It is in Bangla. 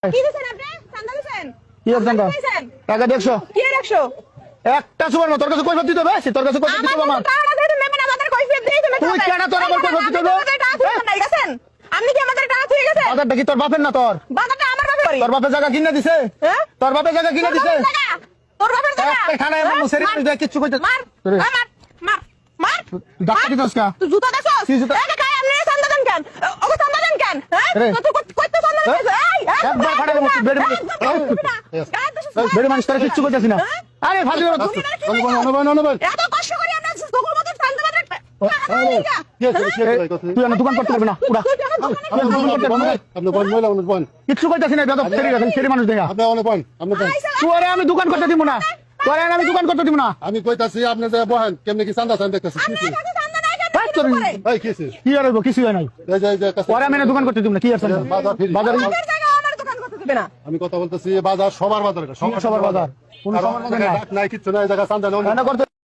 কি দিছেন আপনি? চান্দা দিছেন? কি হচ্ছে না? টাকা 150 কি 150? একটা সুবার না তোর কাছে কই দিতে হবে তোর কাছে কই দিতে হবে আমার টাকাটা দিয়ে নেবেন না আমাদের কৈফিয়ত দিয়ে দেবেন তুই কেন তোর আবার কই দিতে হবে গেছেন আপনি কি আমাদের টাকা থুয়ে গেছেন বাজারটা কি তোর বাপের না তোর বাজারটা আমার বাপের বাড়ি তোর বাপের জায়গা কিনে দিছে হ্যাঁ তোর বাপের জায়গা কিনে দিছে তোর বাপের টাকা একটা খানায় এমন মুসেরি দেখ কিছু কইতে মার মার মার মার ডাক্তার দিছস কা তুই জুতা দেছস কি জুতা? এই কাই আপনি চান্দা দেন কেন ওকে চান্দা দেন কেন হ্যাঁ তুই কইতে চান্দা দেন এই একবার খাড়া বেড়ে বেড়ে মানুষ তোর কিছু কইতাছ না আরে ফালতু অনুবান এত কষ্ট করে আমরা সকল মত চান্দা দেন তুই না দোকান করতে পারবি না পুরা কিছু কইতাছ না বেদব ছেড়ে মানুষ দেখা তোরে আমি দোকান করতে দিব না তোরে আমি দোকান করতে দিব না আমি কইতাছি আপনি যে বহেন কেমনে কি চান্দা চান দেখতেছি কি আর হইব কিছু হয় নাই পরে আমি দোকান করতে দিব না কি আর বাজার আমি কথা বলতেছি বাজার সবার বাজার এটা সবার বাজার কোন নাই কিচ্ছু নাই জায়গা চান্দা করতে